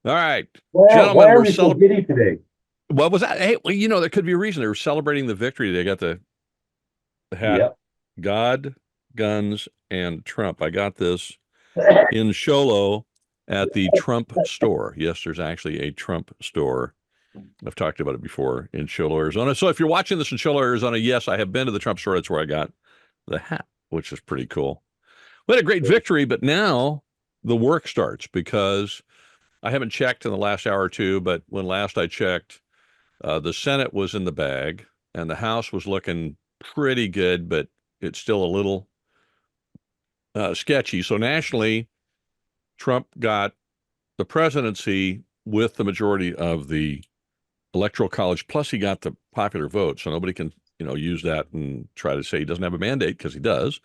All right, Well, why gentlemen, are we're we so celebrating. giddy today? What was that? Hey, well, there could be a reason. They were celebrating the victory. They got the hat, Yep. God, guns, and Trump. I got this in Sholo at the Trump store. Yes, there's actually a Trump store. I've talked about it before in Sholo, Arizona. So if you're watching this in Sholo, Arizona, yes, I have been to the Trump store. That's where I got the hat, which is pretty cool. We had a great victory, but now the work starts because I haven't checked in the last hour or two, but when last I checked, the Senate was in the bag and the House was looking pretty good, but it's still a little sketchy. So nationally, Trump got the presidency with the majority of the electoral college. Plus, he got the popular vote, so nobody can use that and try to say he doesn't have a mandate because he does.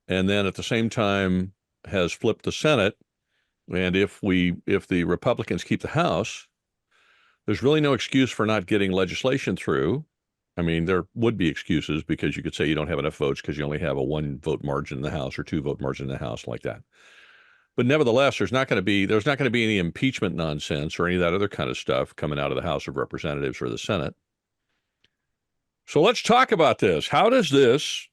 And then at the same time, has flipped the Senate. And if the Republicans keep the House, there's really no excuse for not getting legislation through. I mean, there would be excuses because you could say you don't have enough votes because you only have a one vote margin in the House or two vote margin in the House like that. But nevertheless, there's not going to be any impeachment nonsense or any of that other kind of stuff coming out of the House of Representatives or the Senate. So let's talk about this. How does this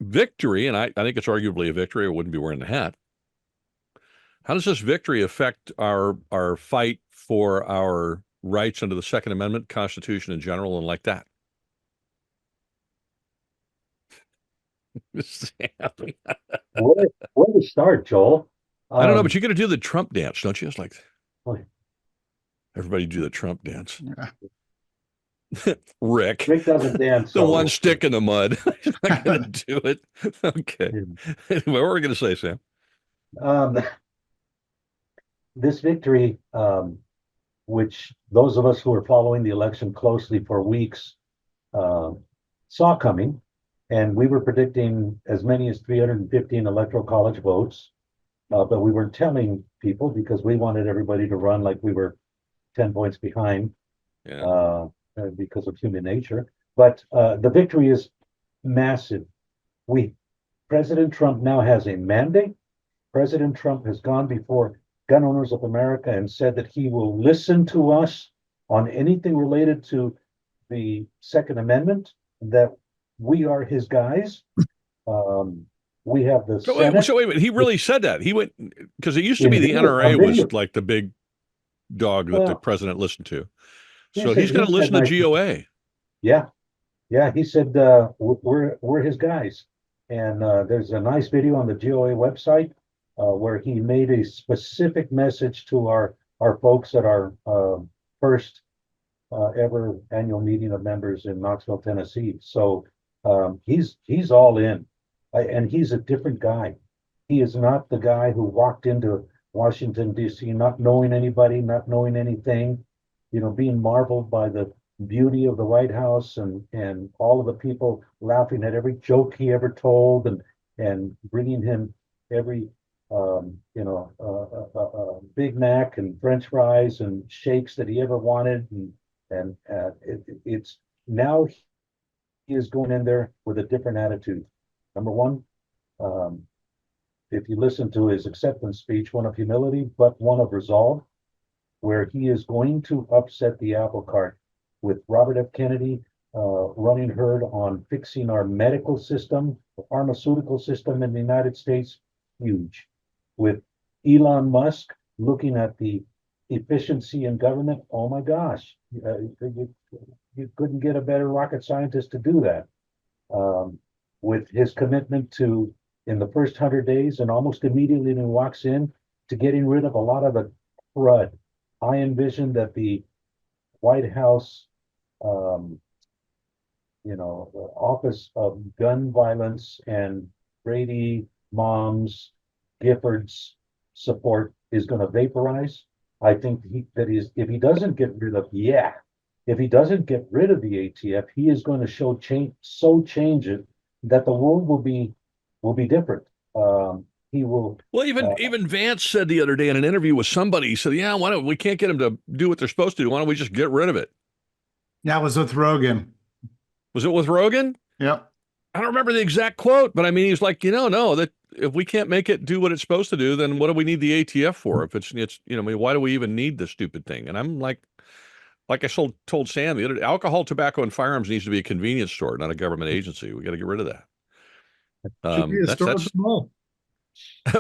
victory, and I think it's arguably a victory, I wouldn't be wearing the hat. How does this victory affect our fight for our rights under the Second Amendment, Constitution in general, and like that? Where to start, Joel? I don't know, but Um, you got to do the Trump dance, don't you? It's like Rick everybody do the Trump dance. Rick, doesn't dance, the one so stick in the mud. He's not going to do it. Okay. Anyway, what were we going to say, Sam? um, this victory, which those of us who were following the election closely for weeks uh, saw coming, and we were predicting as many as 315 electoral college votes, but we weren't telling people because we wanted everybody to run like we were 10 points behind Yeah. uh, because of human nature. But the victory is massive. We President Trump now has a mandate. President Trump has gone before Gun Owners of America and said that he will listen to us on anything related to the Second Amendment, that we are his guys. Um, we have the Senate So wait a minute. He really said that. He went because it used to in be the video, NRA on was video. like the big dog that the Well, president listened to. he So said he's he going to said listen to nice. GOA. Yeah, yeah. He said we're his guys, and there's a nice video on the GOA website where he made a specific message to our folks at our first ever annual meeting of members in Knoxville, Tennessee. So he's all in, and he's a different guy. He is not the guy who walked into Washington D.C. not knowing anybody, not knowing anything, being marveled by the beauty of the White House and all of the people laughing at every joke he ever told and bringing him every Big Mac and French fries and shakes that he ever wanted, it's now he is going in there with a different attitude. Number one, um, if you listen to his acceptance speech, one of humility, but one of resolve, where he is going to upset the apple cart with Robert F. Kennedy running herd on fixing our medical system, the pharmaceutical system in the United States, huge. With Elon Musk looking at the efficiency in government, oh my gosh, you couldn't get a better rocket scientist to do that. Um, with his commitment to, in the first 100 days, and almost immediately when he walks in, to getting rid of a lot of the crud. I envision that the White House, um, Office of Gun Violence and Brady, Mom's, Gifford's support is going to vaporize. I think that is, if he doesn't get rid of, if he doesn't get rid of the ATF, he is going to change it that the world will be different. He will. Well, even Vance said the other day in an interview with somebody, he said, "Yeah, why don't we can't get them to do what they're supposed to do? Why don't we just get rid of it?" That was with Rogan. Was it with Rogan? Yep. I don't remember the exact quote, but I mean, he's like, no, that if we can't make it do what it's supposed to do, then what do we need the ATF for? If it's, I mean, why do we even need the stupid thing? And I'm like I told Sam the other day, alcohol, tobacco, and firearms needs to be a convenience store, not a government agency. We got to get rid of that. Should be a store at the mall.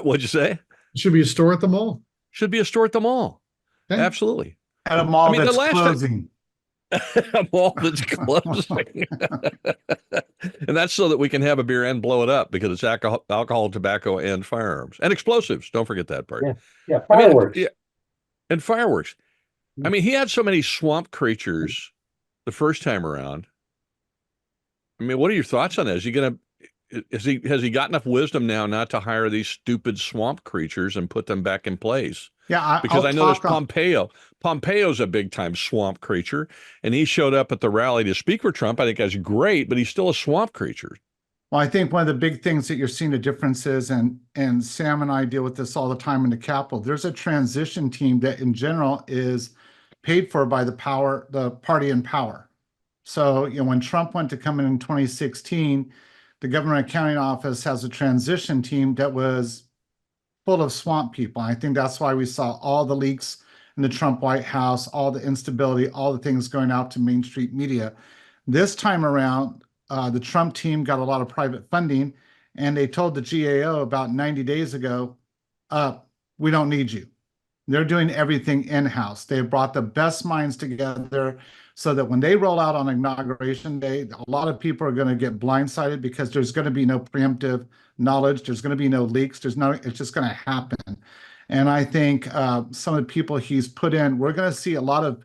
What'd you say? Should be a store at the mall. Should be a store at the mall. Okay. Absolutely. At a mall I mean, that's the last closing. A mall that's closing. And that's so that we can have a beer and blow it up because it's alcohol, tobacco, and firearms. And explosives. Don't forget that part. Yeah, fireworks. I mean, and fireworks. I mean, he had so many swamp creatures the first time around. I mean, what are your thoughts on that? Has he got enough wisdom now not to hire these stupid swamp creatures and put them back in place? Yeah, because I noticed Pompeo. Pompeo's a big time swamp creature, and he showed up at the rally to speak for Trump. I think that's great, but he's still a swamp creature. Well, I think one of the big things that you're seeing the difference is, and Sam and I deal with this all the time in the Capitol, there's a transition team that in general is paid for by the party in power. So, when Trump went to come in 2016, the government accounting office has a transition team that was full of swamp people. I think that's why we saw all the leaks in the Trump White House, all the instability, all the things going out to Main Street media. This time around, the Trump team got a lot of private funding, and they told the GAO about 90 days ago, we don't need you. They're doing everything in-house. They brought the best minds together so that when they roll out on Inauguration Day, a lot of people are going to get blindsided because there's going to be no preemptive knowledge. There's going to be no leaks. It's just going to happen. And I think some of the people he's put in, we're going to see a lot of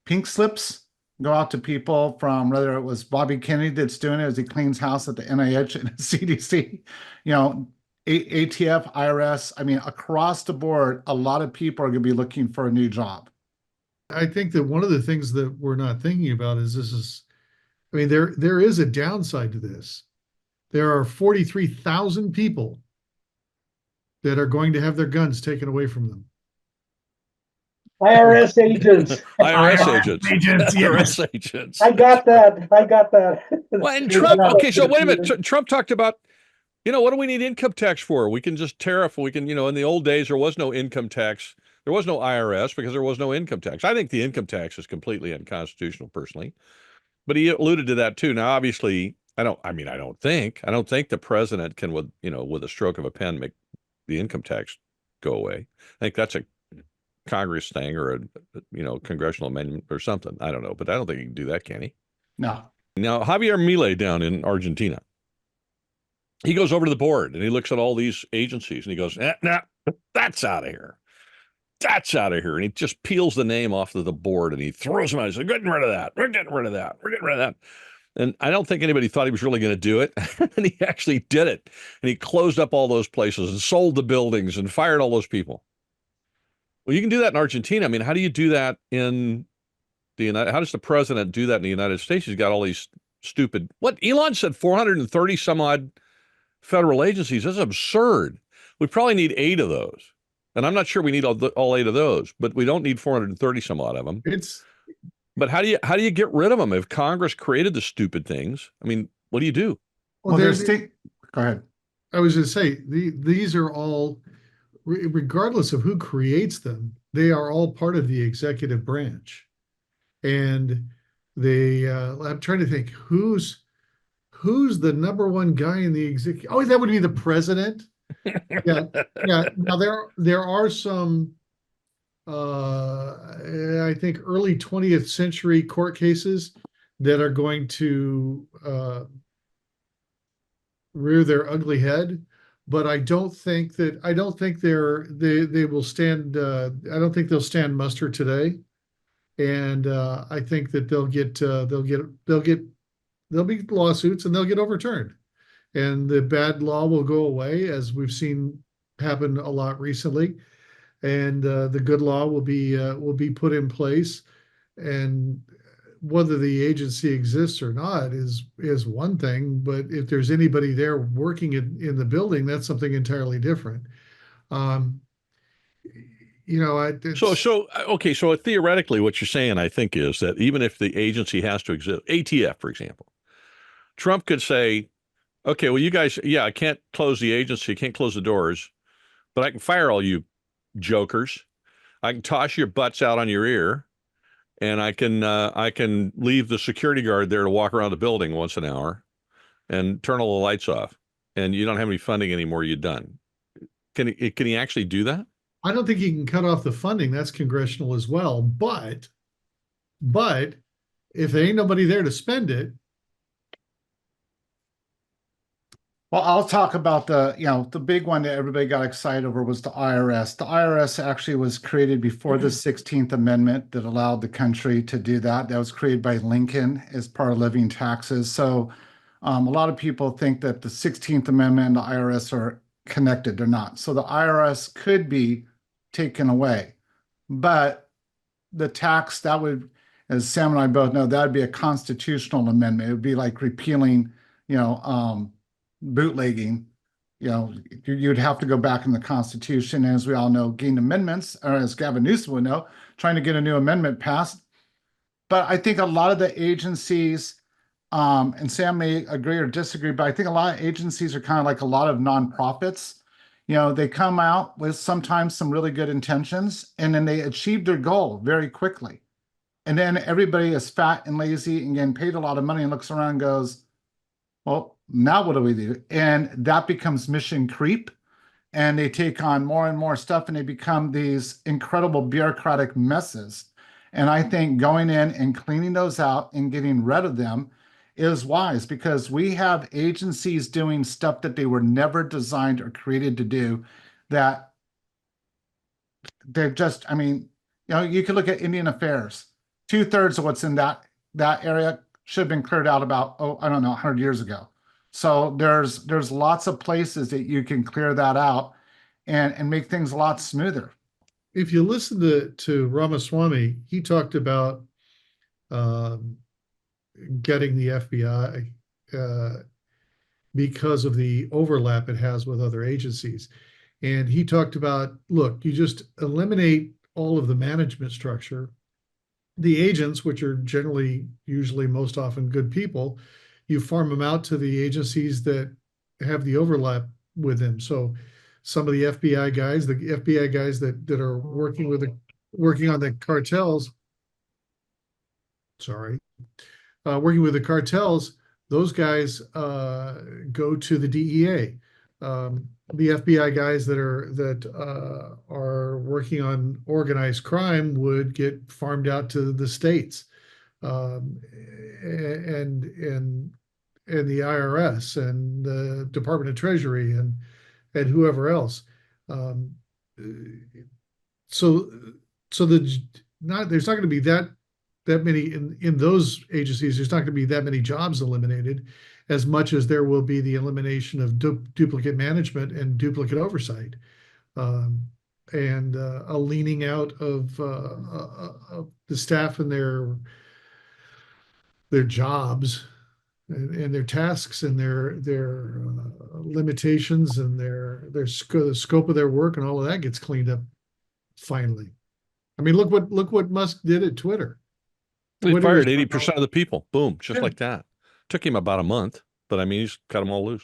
pink slips go out to people from whether it was Bobby Kennedy that's doing it as he cleans house at the NIH and the CDC, ATF, IRS. I mean, across the board, a lot of people are going to be looking for a new job. I think that one of the things that we're not thinking about is I mean, there is a downside to this. There are 43,000 people that are going to have their guns taken away from them. IRS agents. IRS agents. Yes. IRS agents. I got that. Well, and Trump, okay, so wait a minute. Trump talked about, what do we need income tax for? We can just tariff. We can, in the old days, there was no income tax. There was no IRS because there was no income tax. I think the income tax is completely unconstitutional, personally. But he alluded to that too. Now, obviously, I don't think the president can, with a stroke of a pen, make the income tax go away. I think that's a Congress thing or a congressional amendment or something. I don't know, but I don't think he can do that, can he? No. Now, Javier Milei down in Argentina, he goes over to the board and he looks at all these agencies and he goes, nah, that's out of here. That's out of here. And he just peels the name off of the board and he throws them out. He's like, getting rid of that. We're getting rid of that. We're getting rid of that. And I don't think anybody thought he was really going to do it. And he actually did it. And he closed up all those places and sold the buildings and fired all those people. Well, you can do that in Argentina. I mean, how do you do that in the United? How does the president do that in the United States? He's got all these stupid, what Elon said, 430 some odd federal agencies. That's absurd. We probably need 8 of those. And I'm not sure we need all 8 of those, but we don't need 430 some odd of them. But how do you get rid of them if Congress created the stupid things? I mean, what do you do? Well, go ahead. I was going to say these are all, regardless of who creates them, they are all part of the executive branch, and I'm trying to think who's the number one guy in the executive. Oh, that would be the president. Yeah. Now there are some. I think early 20th century court cases that are going to rear their ugly head, but I don't think they will stand. I don't think they'll stand muster today, and I think that there'll be lawsuits and they'll get overturned, and the bad law will go away, as we've seen happen a lot recently. And the good law will be put in place, and whether the agency exists or not is one thing. But if there's anybody there working in the building, that's something entirely different. So theoretically, what you're saying, I think, is that even if the agency has to exist, ATF, for example, Trump could say, Okay, well, you guys, yeah, I can't close the agency, can't close the doors, but I can fire all you jokers. I can toss your butts out on your ear, and I can leave the security guard there to walk around the building once an hour and turn all the lights off. And you don't have any funding anymore. You're done. Can he actually do that? I don't think he can cut off the funding. That's congressional as well. But if there ain't nobody there to spend it, Well, I'll talk about the big one that everybody got excited over was the IRS. The IRS actually was created before the 16th Amendment that allowed the country to do that. That was created by Lincoln as part of levying taxes. So a lot of people think that the 16th Amendment and the IRS are connected. They're not. So the IRS could be taken away. But the tax that would, as Sam and I both know, that would be a constitutional amendment. It would be like repealing, bootlegging. You'd have to go back in the Constitution. As we all know, getting amendments, or as Gavin Newsom would know, trying to get a new amendment passed. But I think a lot of the agencies, and Sam may agree or disagree, but I think a lot of agencies are kind of like a lot of nonprofits. They come out with sometimes some really good intentions, and then they achieve their goal very quickly. And then everybody is fat and lazy and getting paid a lot of money and looks around and goes, well, now what do we do? And that becomes mission creep. And they take on more and more stuff, and they become these incredible bureaucratic messes. And I think going in and cleaning those out and getting rid of them is wise, because we have agencies doing stuff that they were never designed or created to do, that they're just, you could look at Indian Affairs. 2/3 of what's in that area should have been cleared out about, 100 years ago. So there's lots of places that you can clear that out and make things a lot smoother. if you listen to Ramaswamy, he talked about getting the FBI because of the overlap it has with other agencies. And he talked about, look, you just eliminate all of the management structure. The agents, which are usually most often good people, you farm them out to the agencies that have the overlap with them. So some of the FBI guys that are working on the cartels, working with the cartels, those guys go to the DEA. The FBI guys that are working on organized crime would get farmed out to the states, and the IRS and the Department of Treasury and whoever else. So there's not going to be that many in those agencies. There's not going to be that many jobs eliminated, as much as there will be the elimination of duplicate management and duplicate oversight, and a leaning out of the staff and their jobs and their tasks and their limitations and the scope of their work, and all of that gets cleaned up finally. Look what Musk did at Twitter. He fired 80% of the people. Boom, just like that. Took him about a month, but he's cut them all loose.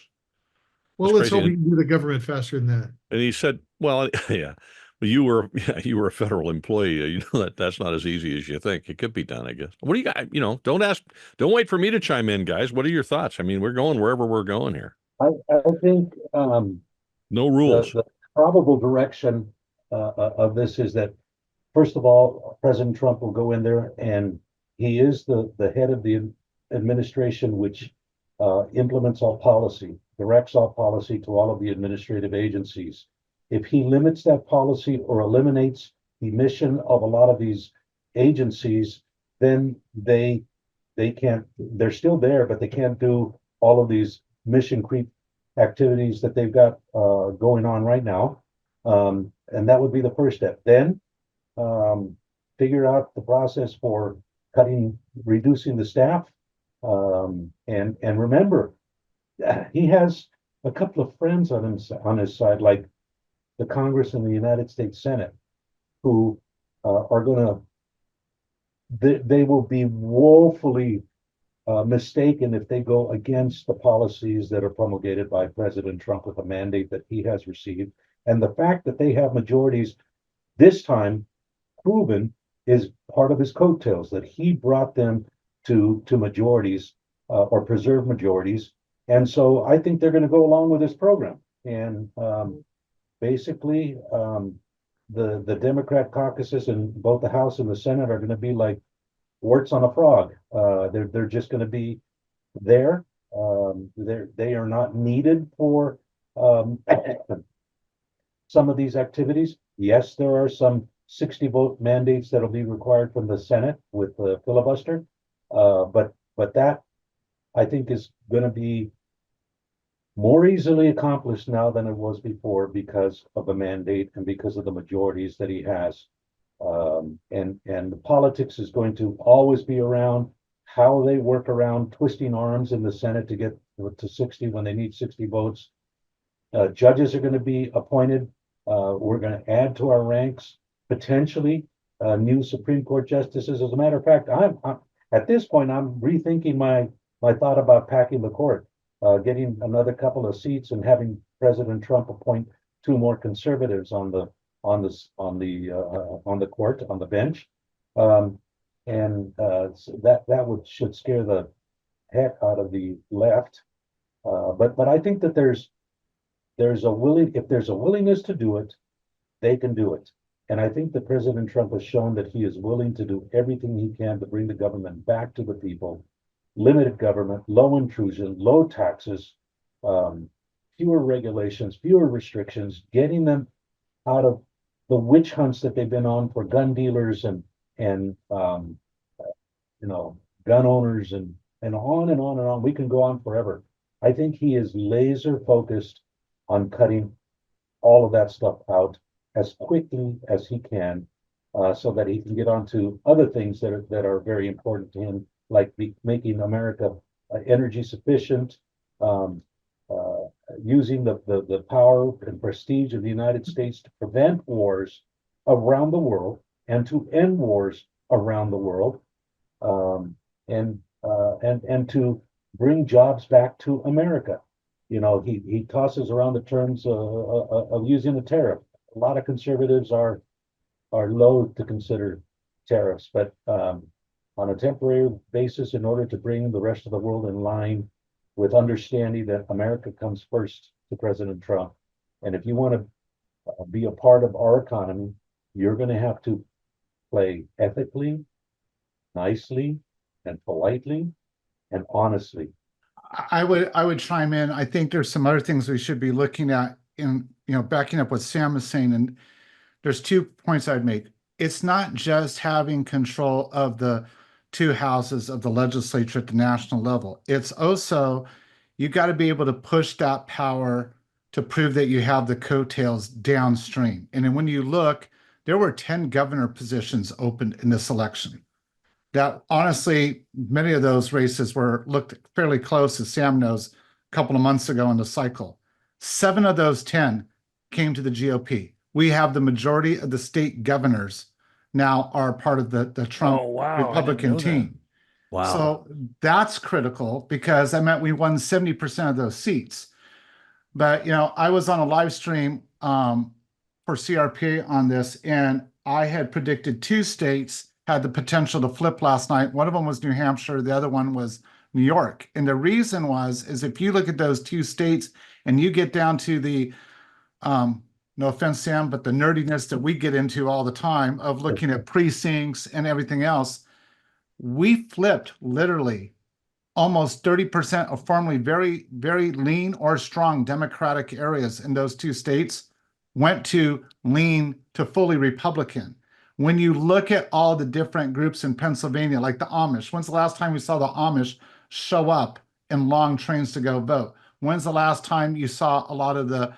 Well, let's hope he can do the government faster than that. And he said, well, yeah, you were a federal employee. That's not as easy as you think. It could be done, I guess. What do you got? Don't wait for me to chime in, guys. What are your thoughts? We're going wherever we're going here. I think no rules. The probable direction of this is that, first of all, President Trump will go in there, and he is the head of the administration, which implements all policy, directs all policy to all of the administrative agencies. If he limits that policy or eliminates the mission of a lot of these agencies, then they can't, they're still there, but they can't do all of these mission creep activities that they've got going on right now. And that would be the first step. Then figure out the process for reducing the staff. And remember, he has a couple of friends on his side, like the Congress and the United States Senate, who are going to, they will be woefully mistaken if they go against the policies that are promulgated by President Trump with a mandate that he has received. And the fact that they have majorities this time proven is part of his coattails, that he brought them to majorities or preserve majorities. And so I think they're going to go along with this program. And basically, the Democrat caucuses in both the House and the Senate are going to be like warts on a frog. They're just going to be there. They are not needed for some of these activities. Yes, there are some 60 vote mandates that'll be required from the Senate with the filibuster. But that I think is going to be more easily accomplished now than it was before because of the mandate and because of the majorities that he has. And the politics is going to always be around how they work around twisting arms in the Senate to get to 60 when they need 60 votes. Judges are going to be appointed. We're going to add to our ranks potentially new Supreme Court justices. As a matter of fact, I'm at this point I'm rethinking my thought about packing the court, getting another couple of seats and having President Trump appoint 2 more conservatives on the court, on the bench. So that should scare the heck out of the left. But I think that if there's a willingness to do it, they can do it. And I think that President Trump has shown that he is willing to do everything he can to bring the government back to the people. Limited government, low intrusion, low taxes, fewer regulations, fewer restrictions, getting them out of the witch hunts that they've been on for gun dealers and gun owners and on and on and on. We can go on forever. I think he is laser focused on cutting all of that stuff out as quickly as he can, so that he can get on to other things that are very important to him, like making America energy sufficient, using the power and prestige of the United States to prevent wars around the world and to end wars around the world, and to bring jobs back to America. You know, he tosses around the terms of using a tariff. A lot of conservatives are loath to consider tariffs, but on a temporary basis, in order to bring the rest of the world in line with understanding that America comes first to President Trump. And if you want to be a part of our economy, you're going to have to play ethically, nicely, and politely, and honestly. I would chime in. I think there's some other things we should be looking at in, backing up what Sam is saying. And there's 2 points I'd make. It's not just having control of the 2 houses of the legislature at the national level. It's also, you got to be able to push that power to prove that you have the coattails downstream. And then when you look, there were 10 governor positions opened in this election. That honestly, many of those races looked fairly close, as Sam knows, a couple of months ago in the cycle. 7 of those 10 came to the GOP. We have the majority of the state governors now are part of the Trump Republican team. Wow. So that's critical because that meant we won 70% of those seats. But, I was on a live stream for CRP on this, and I had predicted 2 states had the potential to flip last night. One of them was New Hampshire. The other one was New York. And the reason is if you look at those 2 states and you get down to the, no offense, Sam, but the nerdiness that we get into all the time of looking at precincts and everything else, we flipped literally almost 30% of formerly very, very lean or strong Democratic areas in those 2 states went to lean to fully Republican. When you look at all the different groups in Pennsylvania, like the Amish, when's the last time we saw the Amish show up in long trains to go vote? When's the last time you saw a lot of the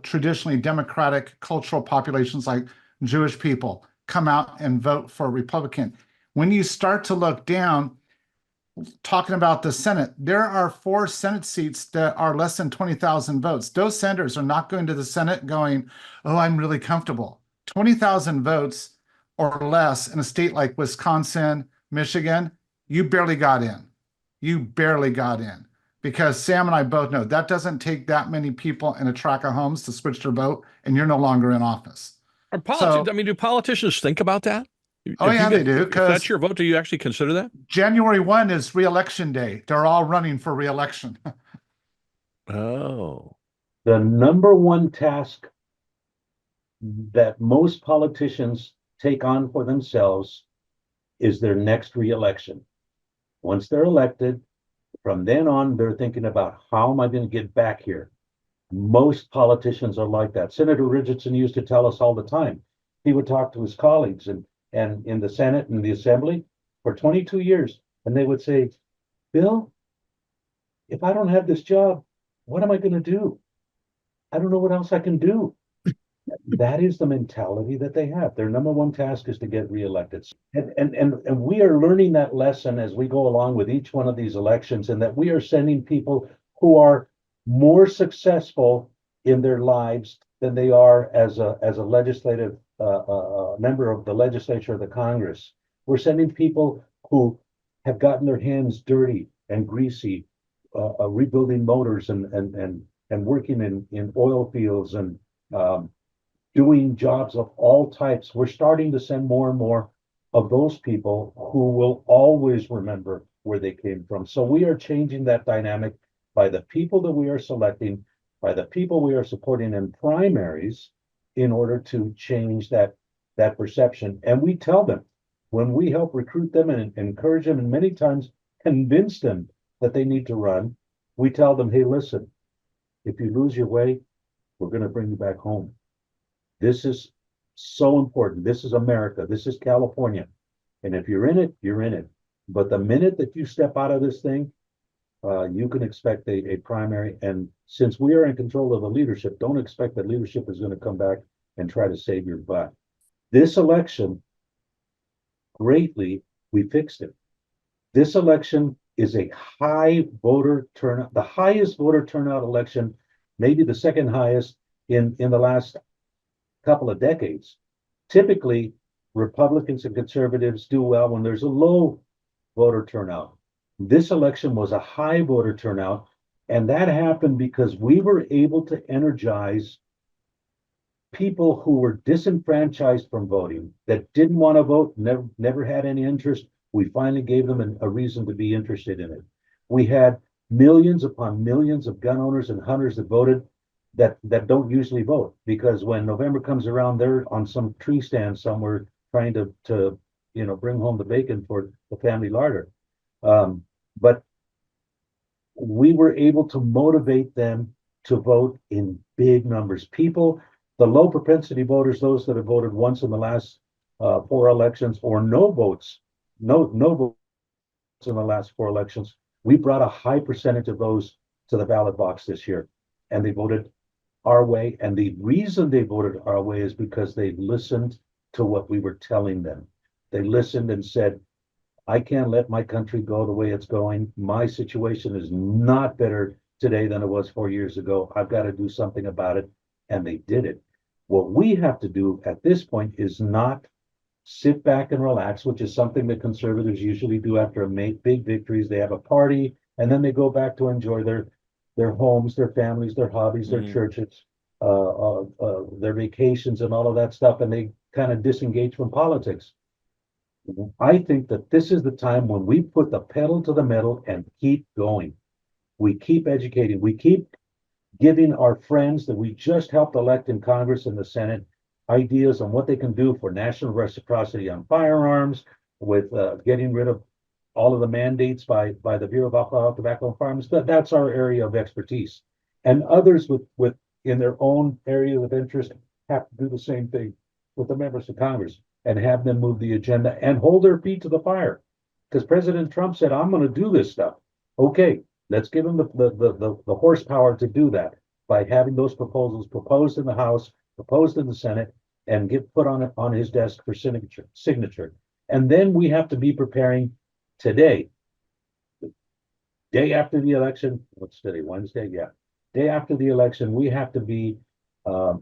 traditionally Democratic cultural populations like Jewish people come out and vote for Republican? When you start to look down, talking about the Senate, there are 4 Senate seats that are less than 20,000 votes. Those senators are not going to the Senate going, oh, I'm really comfortable. 20,000 votes or less in a state like Wisconsin, Michigan, you barely got in. you barely got in. Because Sam and I both know that doesn't take that many people in a tract of homes to switch their vote, and you're no longer in office. Are politicians, I mean, do politicians think about that? Oh, If yeah, you they do. If that's your vote, do you actually consider that? January 1 is re-election day. They're all running for re-election. Oh, The number one task that most politicians take on for themselves is their next reelection. Once they're elected, from then on, they're thinking about how am I going to get back here? Most politicians are like that. Senator Richardson used to tell us all the time. He would talk to his colleagues and in the Senate and the Assembly for 22 years, and they would say, Bill, if I don't have this job, what am I going to do? I don't know what else I can do. That is the mentality that they have. Their number one task is to get reelected. And we are learning that lesson as we go along with each one of these elections, and that we are sending people who are more successful in their lives than they are as a legislative member of the legislature or the Congress. We're sending people who have gotten their hands dirty and greasy, rebuilding motors and working in oil fields and doing jobs of all types. We're starting to send more and more of those people who will always remember where they came from. So we are changing that dynamic by the people that we are selecting, by the people we are supporting in primaries in order to change that perception. And we tell them when we help recruit them and encourage them and many times convince them that they need to run, we tell them, hey, listen, if you lose your way, we're going to bring you back home. This is so important. This is America. This is California. And if you're in it, you're in it. But the minute that you step out of this thing, you can expect a primary. And since we are in control of the leadership, don't expect that leadership is going to come back and try to save your butt. This election, greatly, we fixed it. This election is a high voter turnout, the highest voter turnout election, maybe the second highest in the last couple of decades. Typically, Republicans and conservatives do well when there's a low voter turnout. This election was a high voter turnout, and that happened because we were able to energize people who were disenfranchised from voting, that didn't want to vote, never had any interest. We finally gave them a reason to be interested in it. We had millions upon millions of gun owners and hunters that voted that don't usually vote, because when November comes around, they're on some tree stand somewhere trying to bring home the bacon for the family larder. But we were able to motivate them to vote in big numbers. People, the low propensity voters, those that have voted once in the last 4 elections, or no votes in the last 4 elections, we brought a high percentage of those to the ballot box this year, and they voted our way. And the reason they voted our way is because they listened to what we were telling them. They listened and said, I can't let my country go the way it's going. My situation is not better today than it was 4 years ago. I've got to do something about it. And they did it. What we have to do at this point is not sit back and relax, which is something that conservatives usually do after big victories. They have a party and then they go back to enjoy their homes, their families, their hobbies, their churches, their vacations and all of that stuff. And they kind of disengage from politics. I think that this is the time when we put the pedal to the metal and keep going. We keep educating. We keep giving our friends that we just helped elect in Congress and the Senate ideas on what they can do for national reciprocity on firearms, with getting rid of all of the mandates by the Bureau of Alcohol, Tobacco, and Firearms. That's our area of expertise. And others with in their own area of interest have to do the same thing with the members of Congress and have them move the agenda and hold their feet to the fire. Because President Trump said, I'm going to do this stuff. Okay, let's give him the horsepower to do that by having those proposals proposed in the House, proposed in the Senate, and get put on his desk for signature. And then we have to be preparing today, day after the election. What's today, Wednesday? Yeah. Day after the election, we have to be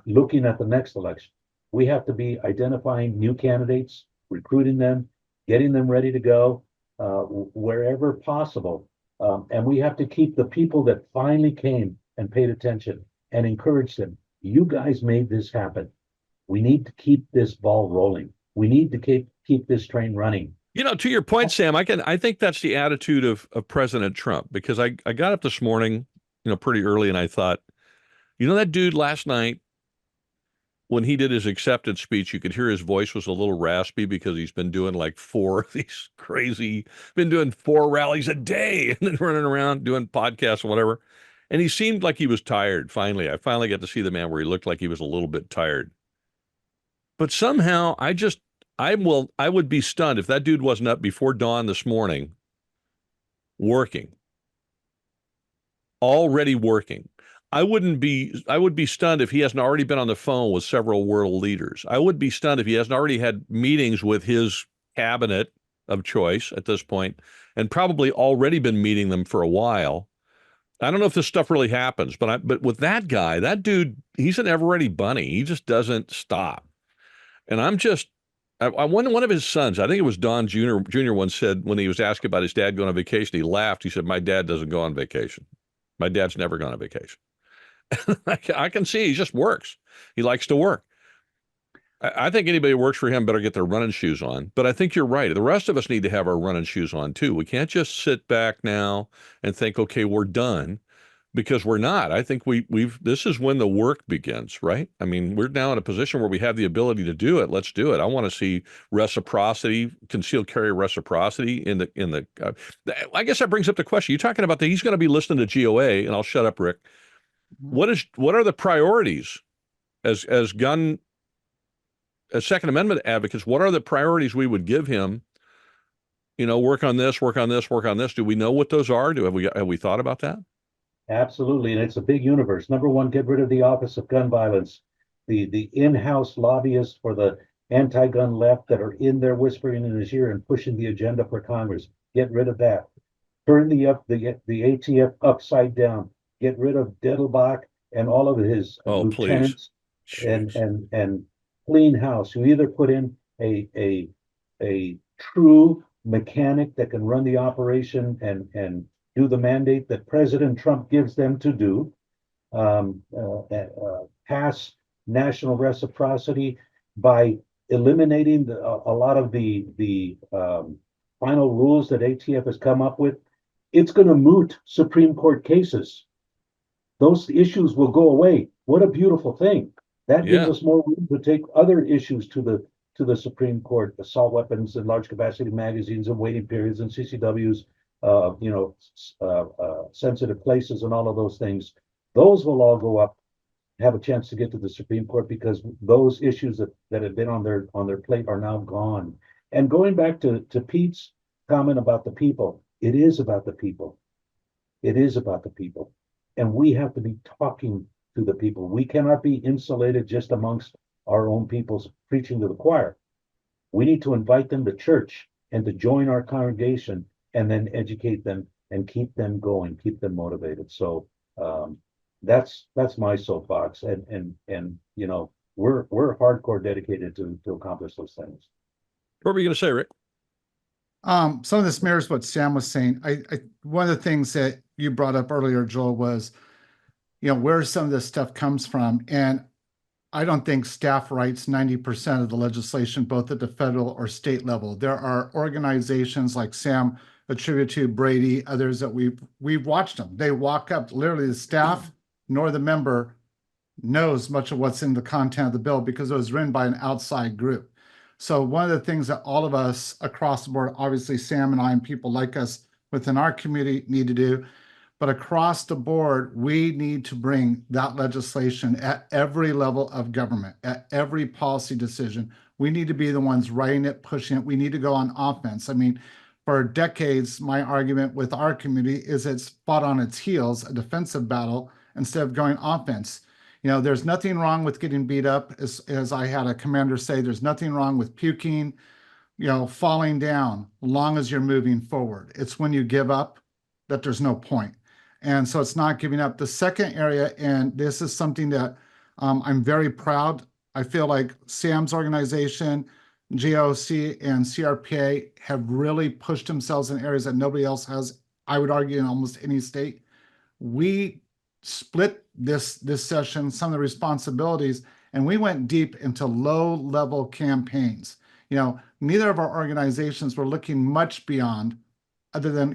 looking at the next election. We have to be identifying new candidates, recruiting them, getting them ready to go wherever possible. And we have to keep the people that finally came and paid attention and encouraged them. You guys made this happen. We need to keep this ball rolling. We need to keep this train running. You know, to your point, Sam, I think that's the attitude of President Trump, because I got up this morning, pretty early, and I thought, that dude last night when he did his acceptance speech, you could hear his voice was a little raspy because he's been doing like been doing 4 rallies a day and then running around doing podcasts and whatever. And he seemed like he was tired. I finally got to see the man where he looked like he was a little bit tired. But somehow I would be stunned if that dude wasn't up before dawn this morning already working. I would be stunned if he hasn't already been on the phone with several world leaders. I would be stunned if he hasn't already had meetings with his cabinet of choice at this point, and probably already been meeting them for a while. I don't know if this stuff really happens, but with that guy, that dude, he's an ever-ready bunny. He just doesn't stop. And one of his sons, I think it was Don Jr. once said, when he was asked about his dad going on vacation, he laughed. He said, "My dad doesn't go on vacation. My dad's never gone on vacation." I can see he just works. He likes to work. I think anybody who works for him better get their running shoes on. But I think you're right. The rest of us need to have our running shoes on too. We can't just sit back now and think, okay, we're done, because we're not. I think this is when the work begins, right? I mean, we're now in a position where we have the ability to do it. Let's do it. I want to see reciprocity, concealed carry reciprocity in the. I guess that brings up the question. You're talking about that he's going to be listening to GOA, and I'll shut up, Rick. What are the priorities as Second Amendment advocates? What are the priorities we would give him? Work on this, work on this, work on this. Do we know what those are? Have we thought about that? Absolutely, and it's a big universe. Number one, get rid of the Office of Gun Violence, the in-house lobbyists for the anti-gun left that are in there whispering in his ear and pushing the agenda for Congress. Get rid of that. Turn the ATF upside down. Get rid of Dettelbach and all of his lieutenants, and clean house. You either put in a true mechanic that can run the operation and do the mandate that President Trump gives them to do, pass national reciprocity by eliminating a lot of the final rules that ATF has come up with. It's going to moot Supreme Court cases. Those issues will go away. What a beautiful thing. That gives us more room to take other issues to the Supreme Court: assault weapons and large capacity magazines and waiting periods and CCWs, sensitive places and all of those things. Those will all go up, have a chance to get to the Supreme Court, because those issues that have been on their plate are now gone. And going back to Pete's comment about the people, it is about the people. It is about the people. And we have to be talking to the people. We cannot be insulated just amongst our own peoples preaching to the choir. We need to invite them to church and to join our congregation, and then educate them and keep them going, keep them motivated. So that's my soapbox. And we're hardcore dedicated to accomplish those things. What were you going to say, Rick? Some of this mirrors what Sam was saying. One of the things that you brought up earlier, Joel, was, where some of this stuff comes from. And I don't think staff writes 90% of the legislation, both at the federal or state level. There are organizations like Sam attributed to Brady, others that we've watched them. They walk up, literally the staff nor the member knows much of what's in the content of the bill because it was written by an outside group. So one of the things that all of us across the board, obviously Sam and I and people like us within our community need to do, but across the board, we need to bring that legislation at every level of government, at every policy decision. We need to be the ones writing it, pushing it. We need to go on offense. I mean, for decades, my argument with our community is it's fought on its heels, a defensive battle, instead of going offense. There's nothing wrong with getting beat up. As I had a commander say, there's nothing wrong with puking, falling down, long as you're moving forward. It's when you give up that there's no point. And so it's not giving up. The second area, and this is something that I'm very proud. I feel like Sam's organization, GOC and CRPA have really pushed themselves in areas that nobody else has I would argue in almost any state. We split this session, some of the responsibilities, and we went deep into low-level campaigns. Neither of our organizations were looking much beyond, other than,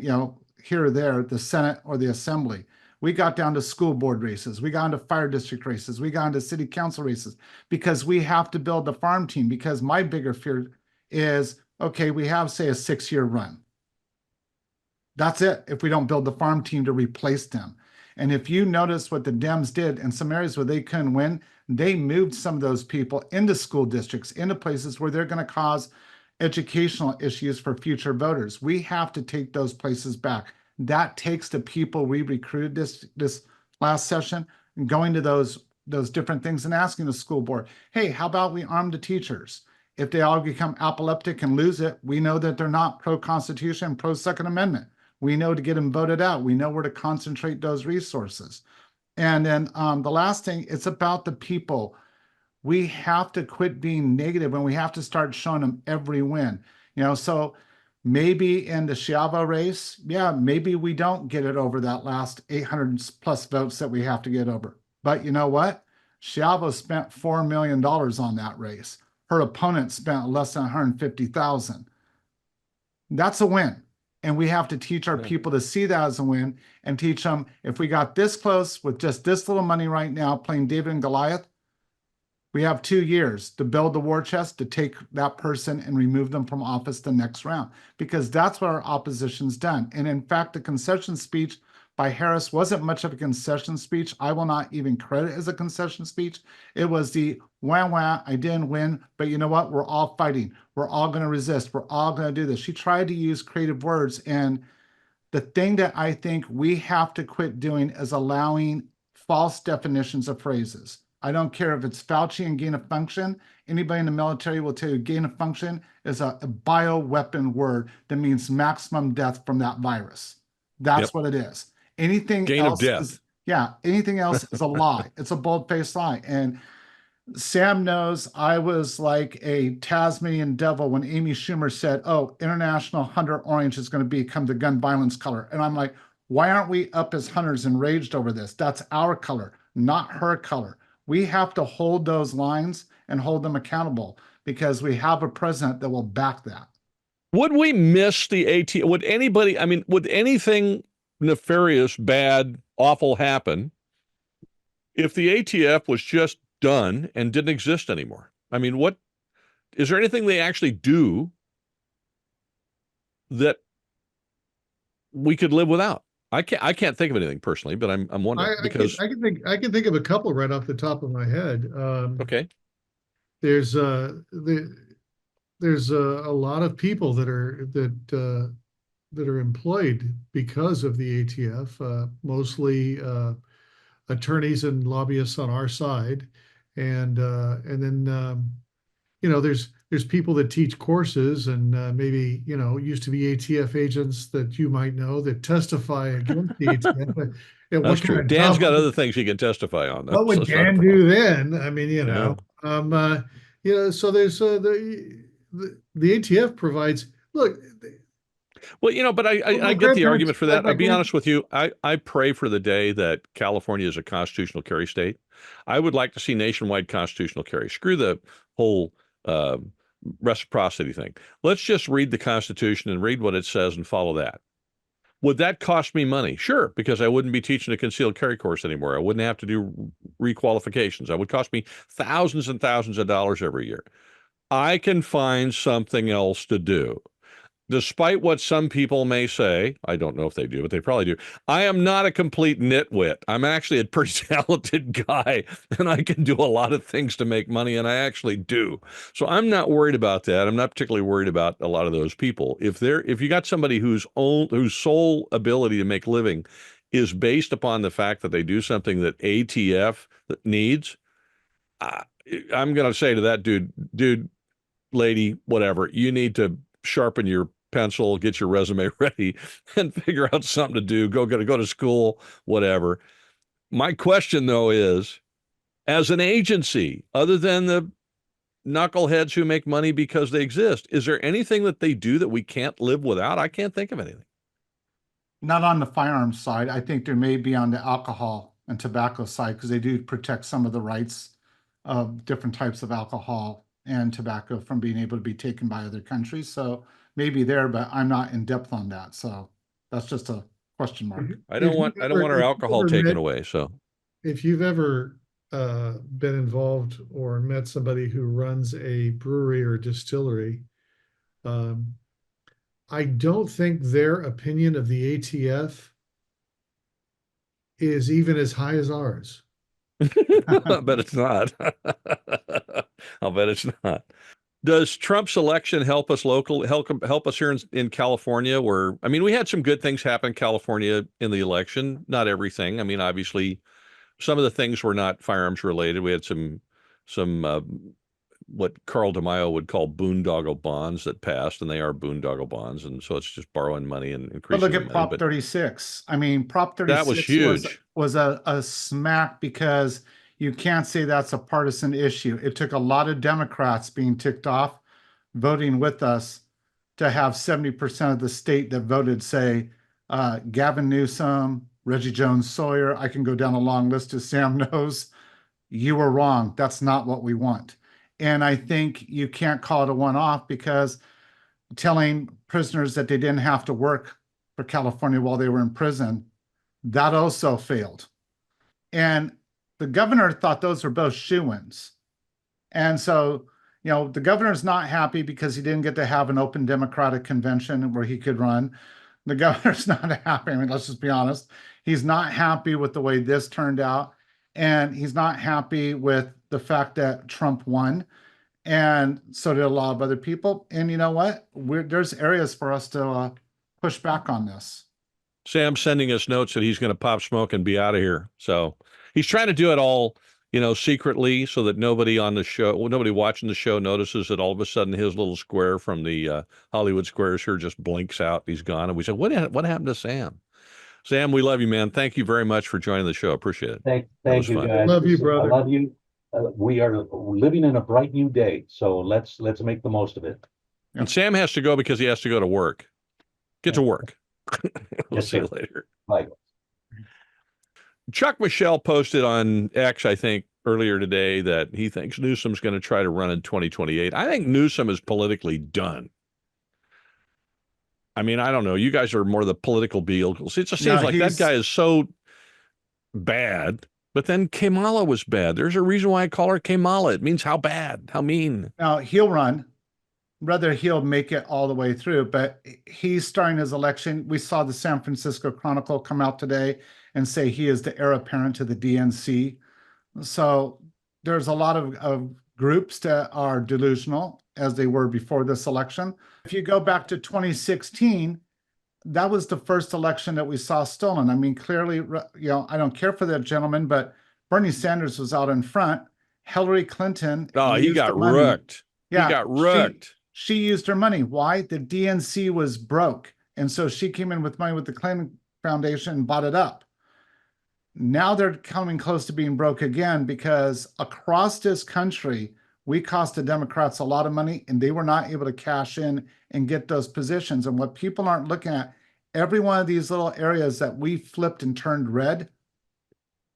here or there, the Senate or the Assembly. We got down to school board races. We got into fire district races. We got into city council races because we have to build the farm team. Because my bigger fear is, okay, we have, say, a 6-year run. That's it if we don't build the farm team to replace them. And if you notice what the Dems did in some areas where they couldn't win, they moved some of those people into school districts, into places where they're going to cause educational issues for future voters. We have to take those places back. That takes the people we recruited this last session and going to those different things and asking the school board, hey, how about we arm the teachers? If they all become apoplectic and lose it, we know that they're not pro-Constitution, pro-Second Amendment. We know to get them voted out. We know where to concentrate those resources. And then the last thing, it's about the people. We have to quit being negative and we have to start showing them every win. So maybe in the Chiava race, maybe we don't get it over that last 800 plus votes that we have to get over. But you know what? Chiava spent $4 million on that race. Her opponent spent less than 150,000. That's a win. And we have to teach our people to see that as a win and teach them, if we got this close with just this little money right now playing David and Goliath, we have 2 years to build the war chest to take that person and remove them from office the next round, because that's what our opposition's done. And in fact, the concession speech by Harris wasn't much of a concession speech. I will not even credit it as a concession speech. It was the wah, I didn't win, but you know what? We're all fighting. We're all going to resist. We're all going to do this. She tried to use creative words. And the thing that I think we have to quit doing is allowing false definitions of phrases. I don't care if it's Fauci and gain of function. Anybody in the military will tell you gain of function is a bioweapon word that means maximum death from that virus. That's what it is. Anything Gain else of death. is, anything else is a lie. It's a bold-faced lie. And Sam knows I was like a Tasmanian devil when Amy Schumer said, oh, International Hunter Orange is going to become the gun violence color. And I'm like, why aren't we up as hunters enraged over this? That's our color, not her color. We have to hold those lines and hold them accountable because we have a president that will back that. Would we miss the ATF? Would anybody, would anything nefarious, bad, awful happen if the ATF was just done and didn't exist anymore? What is there anything they actually do that we could live without? I can't think of anything personally, but I'm wondering because I can think of a couple right off the top of my head. Okay. There's a lot of people that are employed because of the ATF, mostly attorneys and lobbyists on our side, and then there's people that teach courses and maybe used to be ATF agents that you might know that testify against the ATF. That's true. Dan's got other things he can testify on. What would Dan do then? So there's the ATF provides. Look. Well, but I get the argument for that. I'll be honest with you. I pray for the day that California is a constitutional carry state. I would like to see nationwide constitutional carry. Screw the whole reciprocity thing. Let's just read the Constitution and read what it says and follow that. Would that cost me money? Sure, because I wouldn't be teaching a concealed carry course anymore. I wouldn't have to do requalifications. That would cost me thousands and thousands of dollars every year. I can find something else to do. Despite what some people may say, I don't know if they do, but they probably do. I am not a complete nitwit. I'm actually a pretty talented guy, and I can do a lot of things to make money, and I actually do. So I'm not worried about that. I'm not particularly worried about a lot of those people. If you got somebody whose sole ability to make living is based upon the fact that they do something that ATF needs, I'm going to say to that dude, lady, whatever, you need to sharpen your pencil, get your resume ready, and figure out something to do. Go to school, whatever. My question, though, is, as an agency, other than the knuckleheads who make money because they exist, is there anything that they do that we can't live without? I can't think of anything. Not on the firearms side. I think there may be on the alcohol and tobacco side because they do protect some of the rights of different types of alcohol and tobacco from being able to be taken by other countries. So maybe there, but I'm not in depth on that. So that's just a question mark. I don't want our alcohol taken away. So If you've ever been involved or met somebody who runs a brewery or distillery, I don't think their opinion of the ATF is even as high as ours. I bet it's not. I'll bet it's not. Does Trump's election help us help us here in California? Where, I mean, we had some good things happen in California in the election. Not everything. I mean, obviously, some of the things were not firearms related. We had some what Carl DeMaio would call boondoggle bonds that passed, and they are boondoggle bonds, and so it's just borrowing money and But increasing. look the at money. Prop But 36. I mean, Prop 36 that was huge. was a smack because you can't say that's a partisan issue. It took a lot of Democrats being ticked off, voting with us to have 70% of the state that voted say Gavin Newsom, Reggie Jones Sawyer. I can go down a long list as Sam knows. You were wrong. That's not what we want. And I think you can't call it a one-off because telling prisoners that they didn't have to work for California while they were in prison, that also failed. And the governor thought those were both shoo-ins. And so, you know, the governor's not happy because he didn't get to have an open Democratic convention where he could run. The governor's not happy. I mean, let's just be honest. He's not happy with the way this turned out. And he's not happy with the fact that Trump won. And so did a lot of other people. And you know what? There's areas for us to push back on this. Sam's sending us notes that he's going to pop smoke and be out of here. So he's trying to do it all, you know, secretly so that nobody on the show, nobody watching the show notices that all of a sudden his little square from the Hollywood Squares here just blinks out. He's gone. And we said, what happened to Sam? Sam, we love you, man. Thank you very much for joining the show. Appreciate it. Thank you, fun. guys. Love you, brother. I love you. We are living in a bright new day, so let's make the most of it. And Sam has to go because he has to go to work. Get to work. We'll Yes, see you sir. later. Bye. Chuck Michelle posted on X, I think, earlier today that he thinks Newsom's going to try to run in 2028. I think Newsom is politically done. I mean, I don't know. You guys are more the political vehicles. It just seems like that guy is so bad. But then Kamala was bad. There's a reason why I call her Kamala. It means how bad, how mean. Now, he'll run. Whether he'll make it all the way through, but he's starting his election. We saw the San Francisco Chronicle come out today and say he is the heir apparent to the DNC. So there's a lot of groups that are delusional as they were before this election. If you go back to 2016, that was the first election that we saw stolen. I mean, clearly, you know, I don't care for that gentleman, but Bernie Sanders was out in front. Hillary Clinton. Oh, he got rooked. Yeah, he got rooked. She used her money. Why? The DNC was broke. And so she came in with money with the Clinton Foundation and bought it up. Now they're coming close to being broke again because across this country, we cost the Democrats a lot of money and they were not able to cash in and get those positions. And what people aren't looking at, every one of these little areas that we flipped and turned red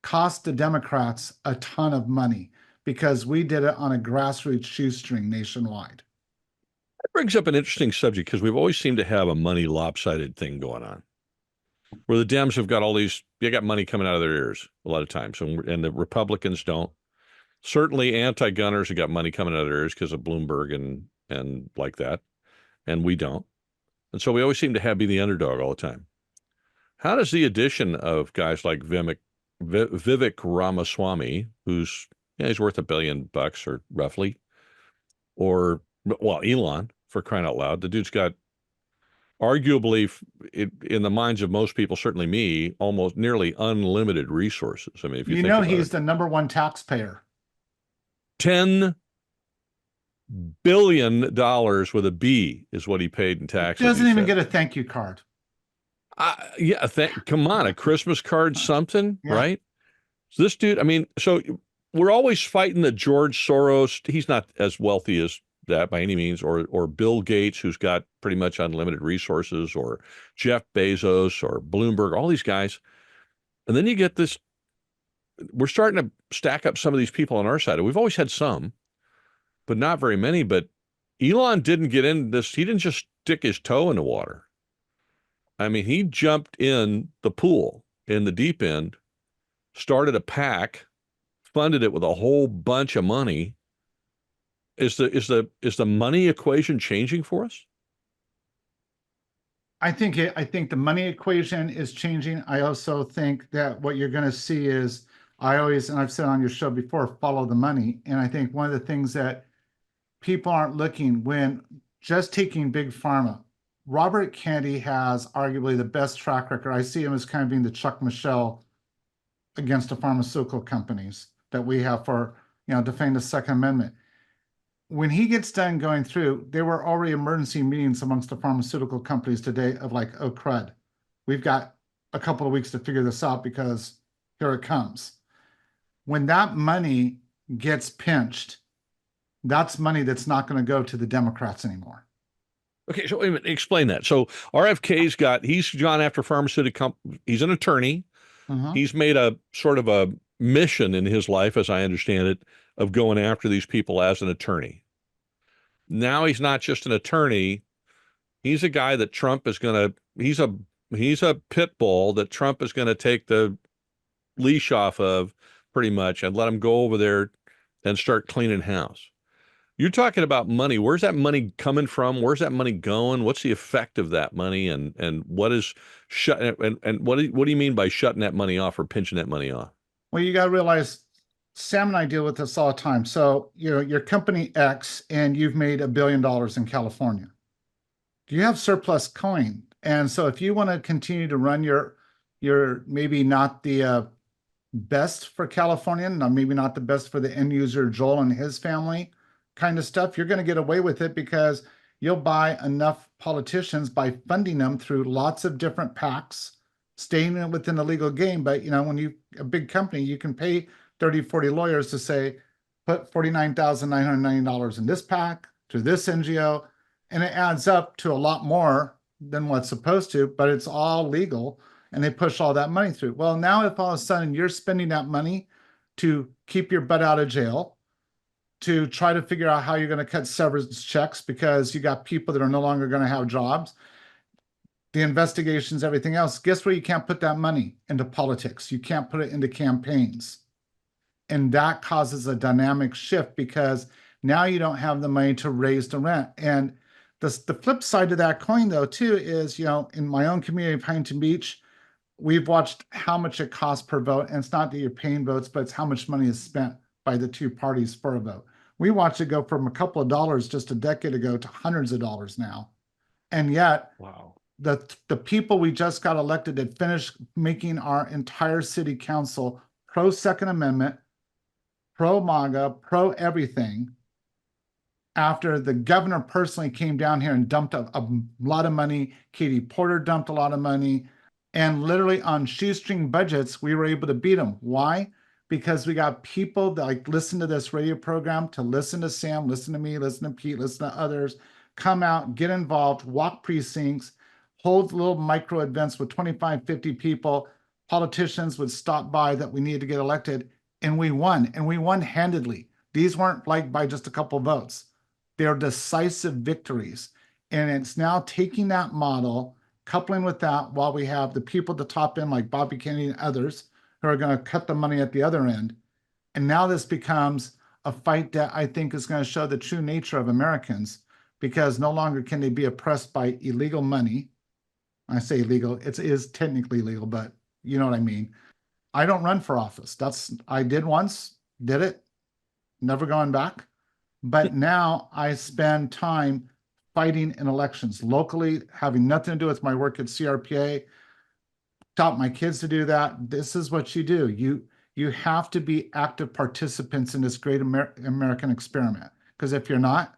cost the Democrats a ton of money because we did it on a grassroots shoestring nationwide. That brings up an interesting subject because we've always seemed to have a money lopsided thing going on where the Dems have got all these, they got money coming out of their ears a lot of times, and the Republicans don't. Certainly anti-gunners have got money coming out of their ears because of Bloomberg and like that, and we don't. And so we always seem to be the underdog all the time. How does the addition of guys like Vivek Ramaswamy, who's he's worth $1 billion or roughly, or well, Elon, for crying out loud, the dude's got arguably, in the minds of most people, certainly me, almost nearly unlimited resources. I mean, if you think about he's it, the #1 taxpayer. $10 billion with a B is what he paid in taxes. He doesn't even get a thank you card. Yeah, come on, a Christmas card, something, Yeah. right? So this dude, I mean, so we're always fighting that George Soros, he's not as wealthy as that by any means, or Bill Gates, who's got pretty much unlimited resources, or Jeff Bezos or Bloomberg, all these guys. And then you get this, we're starting to stack up some of these people on our side. We've always had some, but not very many. But Elon didn't get in this. He didn't just stick his toe in the water. I mean, he jumped in the pool in the deep end, started a PAC, funded it with a whole bunch of money. Is the money equation changing for us? I think the money equation is changing. I also think that what you're going to see is, and I've said on your show before, follow the money. And I think one of the things that people aren't looking, when just taking big pharma, Robert Kennedy has arguably the best track record. I see him as kind of being the Chuck Michel against the pharmaceutical companies that we have for, defending the Second Amendment. When he gets done going through, there were already emergency meetings amongst the pharmaceutical companies today of like, oh crud, we've got a couple of weeks to figure this out because here it comes. When that money gets pinched, that's money that's not going to go to the Democrats anymore. Okay, so wait a minute, explain that. So RFK's he's gone after pharmaceutical companies. He's an attorney. He's made a sort of a mission in his life, as I understand it, of going after these people as an attorney. Now he's not just an attorney. He's a guy that Trump is going to, he's a pit bull that Trump is going to take the leash off of pretty much and let him go over there and start cleaning house. You're talking about money. Where's that money coming from? Where's that money going? What's the effect of that money? And what is and what do you mean by shutting that money off or pinching that money off? Well, you got to realize, Sam and I deal with this all the time. So, your company X, and you've made $1 billion in California. You have surplus coin. And so if you want to continue to run your maybe not the best for California, maybe not the best for the end user, Joel and his family kind of stuff, you're going to get away with it because you'll buy enough politicians by funding them through lots of different PACs, staying within the legal game. But, when a big company, you can pay 30, 40 lawyers to say, put $49,990 in this PAC to this NGO, and it adds up to a lot more than what's supposed to, but it's all legal, and they push all that money through. Well, now if all of a sudden you're spending that money to keep your butt out of jail, to try to figure out how you're going to cut severance checks because you got people that are no longer going to have jobs, the investigations, everything else, guess where you can't put that money? Into politics. You can't put it into campaigns. And that causes a dynamic shift because now you don't have the money to raise the rent. And the flip side of that coin, though, too, is, in my own community of Huntington Beach, we've watched how much it costs per vote. And it's not that you're paying votes, but it's how much money is spent by the two parties for a vote. We watched it go from a couple of dollars just a decade ago to hundreds of dollars now. And yet, wow, the people we just got elected that finished making our entire city council pro Second Amendment, pro MAGA, pro everything, after the governor personally came down here and dumped a lot of money, Katie Porter dumped a lot of money, and literally on shoestring budgets, we were able to beat them. Why? Because we got people that listen to this radio program, to listen to Sam, listen to me, listen to Pete, listen to others, come out, get involved, walk precincts, hold little micro events with 25, 50 people. Politicians would stop by that we needed to get elected, and we won handedly. These weren't by just a couple votes. They're decisive victories. And it's now taking that model, coupling with that while we have the people at the top end like Bobby Kennedy and others who are going to cut the money at the other end. And now this becomes a fight that I think is going to show the true nature of Americans, because no longer can they be oppressed by illegal money. I say illegal, it is technically legal, but you know what I mean. I don't run for office. I did once, did it, never going back. But now I spend time fighting in elections locally, having nothing to do with my work at CRPA. Taught my kids to do that. This is what you do. You have to be active participants in this great American experiment. Because if you're not,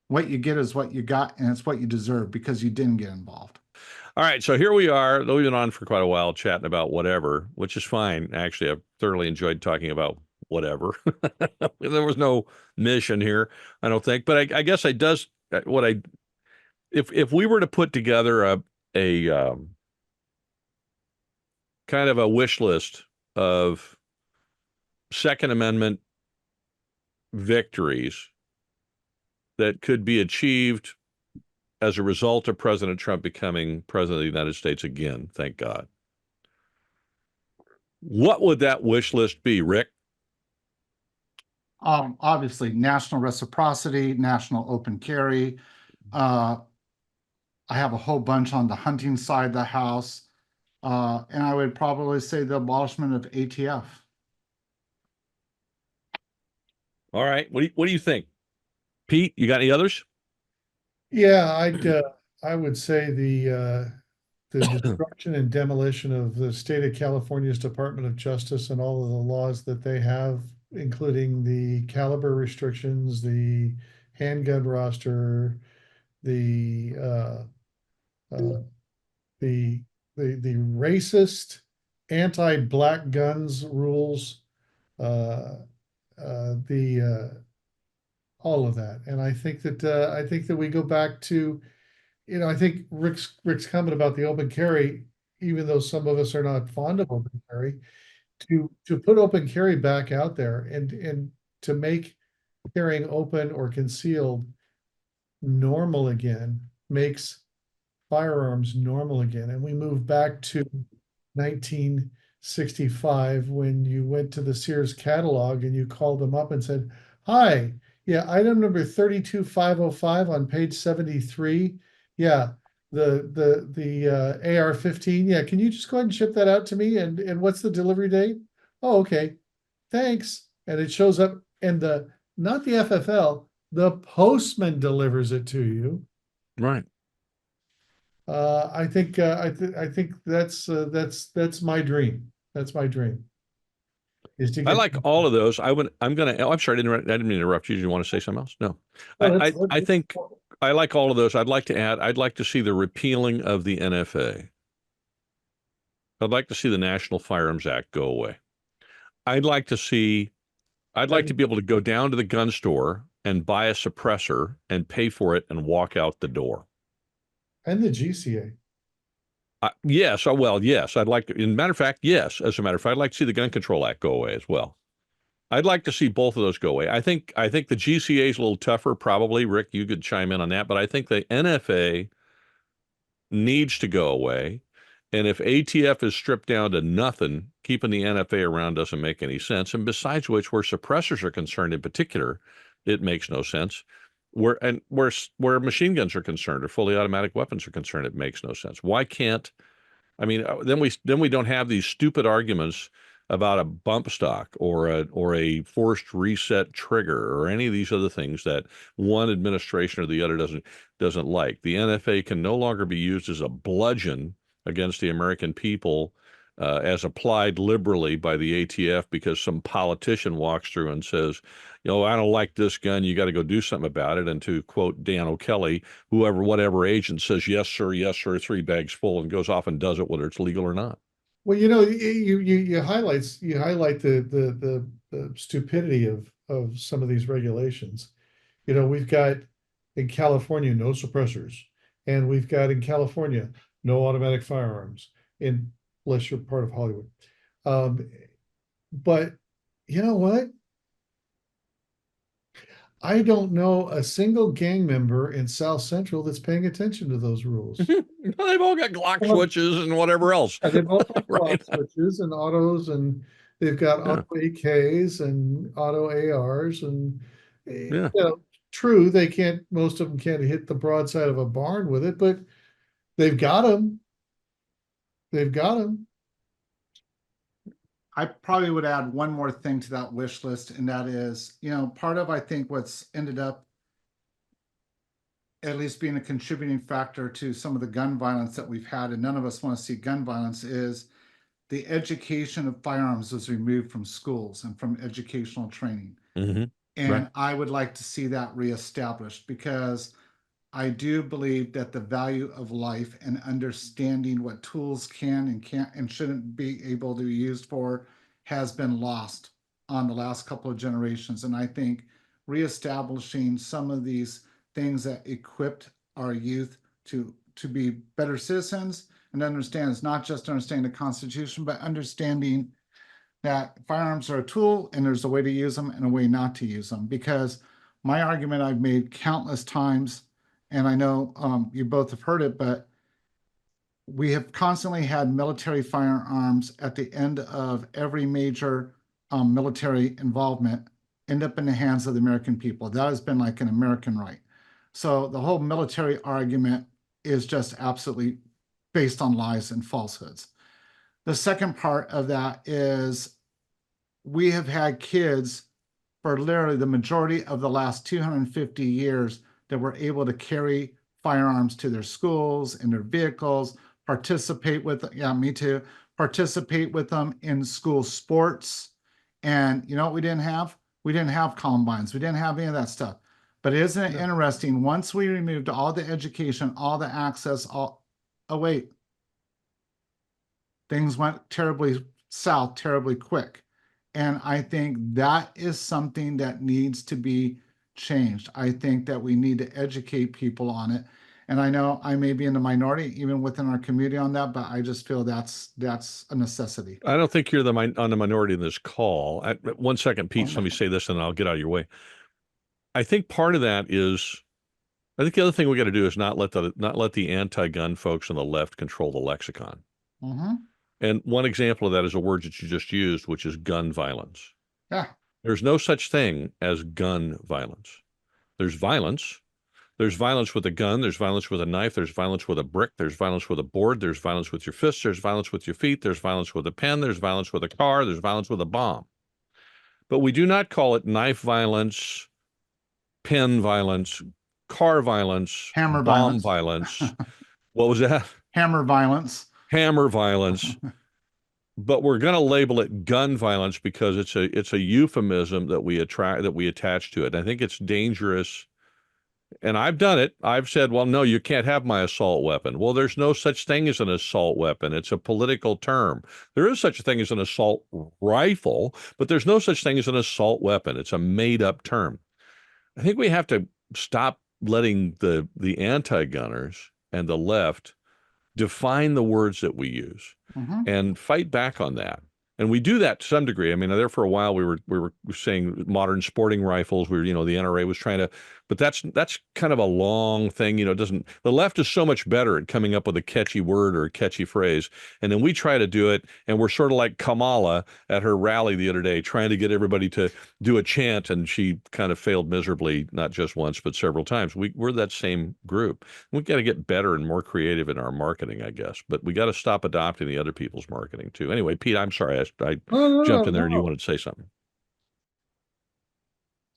what you get is what you got, and it's what you deserve because you didn't get involved. All right, so here we are. We've been on for quite a while chatting about whatever, which is fine. Actually, I've thoroughly enjoyed talking about whatever. There was no mission here, I don't think. But I guess if we were to put together a kind of a wish list of Second Amendment victories that could be achieved as a result of President Trump becoming president of the United States again, thank God. What would that wish list be, Rick? Obviously, national reciprocity, national open carry. I have a whole bunch on the hunting side of the house. And I would probably say the abolishment of ATF. All right. What do you think? Pete, you got any others? Yeah, I would say the destruction and demolition of the state of California's Department of Justice and all of the laws that they have, including the caliber restrictions, the handgun roster, the the racist anti-black guns rules, the all of that. And I think that we go back to, I think Rick's comment about the open carry, even though some of us are not fond of open carry, to put open carry back out there and to make carrying open or concealed normal again makes firearms normal again. And we move back to 1965 when you went to the Sears catalog and you called them up and said, "Hi, yeah, item number 32505 on page 73. Yeah, the AR-15. Yeah, can you just go ahead and ship that out to me? And what's the delivery date? Oh, okay. Thanks." And it shows up, and not the FFL, the postman delivers it to you. Right. I think that's my dream. That's my dream. Is to I get like all of those. I'm sorry, I didn't mean to interrupt you. Did you want to say something else? No. I think I like all of those. I'd like to see the repealing of the NFA. I'd like to see the National Firearms Act go away. I'd like to be able to go down to the gun store and buy a suppressor and pay for it and walk out the door. and the GCA. Yes. Yes. I'd like to, in matter of fact, yes. As a matter of fact, I'd like to see the Gun Control Act go away as well. I'd like to see both of those go away. I think the GCA is a little tougher, probably. Rick, you could chime in on that, but I think the NFA needs to go away. And if ATF is stripped down to nothing, keeping the NFA around doesn't make any sense. And besides which, where suppressors are concerned in particular, it makes no sense. Where machine guns are concerned or fully automatic weapons are concerned, it makes no sense. Why can't, I mean, then we don't have these stupid arguments about a bump stock or a forced reset trigger or any of these other things that one administration or the other doesn't like. The NFA can no longer be used as a bludgeon against the American people as applied liberally by the ATF because some politician walks through and says, I don't like this gun. You got to go do something about it. And to quote Dan O'Kelly, whatever agent says, yes, sir, 3 bags full and goes off and does it, whether it's legal or not. Well, you highlight the stupidity of some of these regulations. We've got in California no suppressors, and we've got in California no automatic firearms, unless you're part of Hollywood. But you know what? I don't know a single gang member in South Central that's paying attention to those rules. They've all got Glock switches and whatever else. They've all got Right. Glock switches and autos, and they've got auto AKs and auto ARs, and true, most of them can't hit the broadside of a barn with it, but they've got them. They've got them. I probably would add one more thing to that wish list, and that is, part of, I think, what's ended up at least being a contributing factor to some of the gun violence that we've had, and none of us want to see gun violence, is the education of firearms was removed from schools and from educational training. Mm-hmm. And right. I would like to see that reestablished, because I do believe that the value of life and understanding what tools can and can't and shouldn't be able to be used for has been lost on the last couple of generations. And I think reestablishing some of these things that equipped our youth to be better citizens and understand, it's not just understanding the Constitution, but understanding that firearms are a tool and there's a way to use them and a way not to use them. Because my argument I've made countless times, and I know you both have heard it, but we have constantly had military firearms at the end of every major military involvement end up in the hands of the American people. That has been like an American right. So the whole military argument is just absolutely based on lies and falsehoods. The second part of that is we have had kids for literally the majority of the last 250 years that were able to carry firearms to their schools and their vehicles, participate with, yeah, me too, participate with them in school sports. And you know what we didn't have? We didn't have combines. We didn't have any of that stuff. But isn't it interesting? Once we removed all the education, all the access, oh wait, things went terribly south, terribly quick. And I think that is something that needs to be changed. I think that we need to educate people on it. And I know I may be in the minority, even within our community on that, but I just feel that's a necessity. I don't think you're on the minority in this call. 1 second, Pete, let me say this and I'll get out of your way. I think part of that is, I think the other thing we got to do is not let the anti-gun folks on the left control the lexicon. Mm-hmm. And one example of that is a word that you just used, which is gun violence. Yeah. There's no such thing as gun violence. There's violence. There's violence with a gun. There's violence with a knife. There's violence with a brick. There's violence with a board. There's violence with your fists. There's violence with your feet. There's violence with a pen. There's violence with a car. There's violence with a bomb. But we do not call it knife violence, pen violence, car violence, Hammer bomb violence. What was that? Hammer violence. Hammer violence. But we're going to label it gun violence because it's a euphemism that we attach to it. And I think it's dangerous. And I've done it. I've said, well, no, you can't have my assault weapon. Well, there's no such thing as an assault weapon. It's a political term. There is such a thing as an assault rifle, but there's no such thing as an assault weapon. It's a made-up term. I think we have to stop letting the anti-gunners and the left define the words that we use and fight back on that. And we do that to some degree. I mean, there for a while we were saying modern sporting rifles. The NRA was trying to, but that's kind of a long thing. The left is so much better at coming up with a catchy word or a catchy phrase. And then we try to do it. And we're sort of like Kamala at her rally the other day, trying to get everybody to do a chant. And she kind of failed miserably, not just once, but several times. We're that same group. We got to get better and more creative in our marketing, I guess. But we got to stop adopting the other people's marketing too. Anyway, Pete, I'm sorry. I jumped in there and you wanted to say something.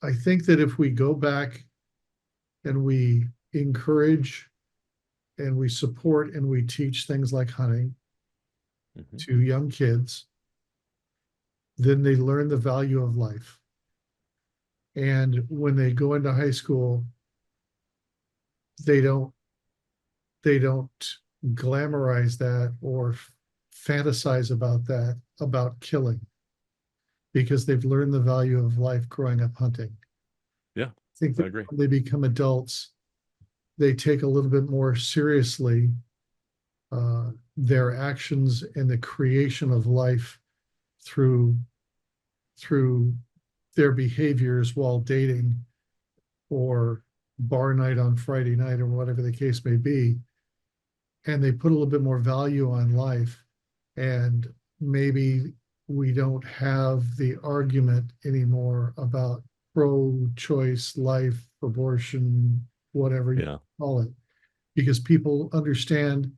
I think that if we go back and we encourage and we support and we teach things like hunting to young kids, then they learn the value of life. And when they go into high school, they don't glamorize that or fantasize about killing, because they've learned the value of life growing up hunting. Yeah, I think that I agree. when they become adults, they take a little bit more seriously their actions and the creation of life through their behaviors while dating or bar night on Friday night or whatever the case may be. And they put a little bit more value on life. And maybe we don't have the argument anymore about pro-choice life, abortion, whatever you call it, because people understand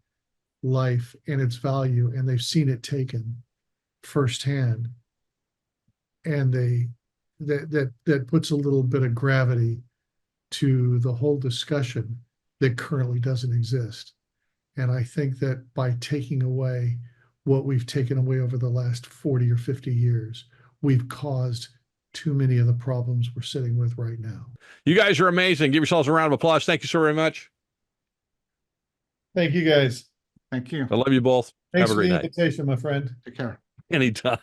life and its value, and they've seen it taken firsthand. And that puts a little bit of gravity to the whole discussion that currently doesn't exist. And I think that by taking away what we've taken away over the last 40 or 50 years, we've caused too many of the problems we're sitting with right now. You guys are amazing. Give yourselves a round of applause. Thank you so very much. Thank you, guys. Thank you. I love you both. Thanks Have a great for the night. invitation, my friend. Take care. Anytime.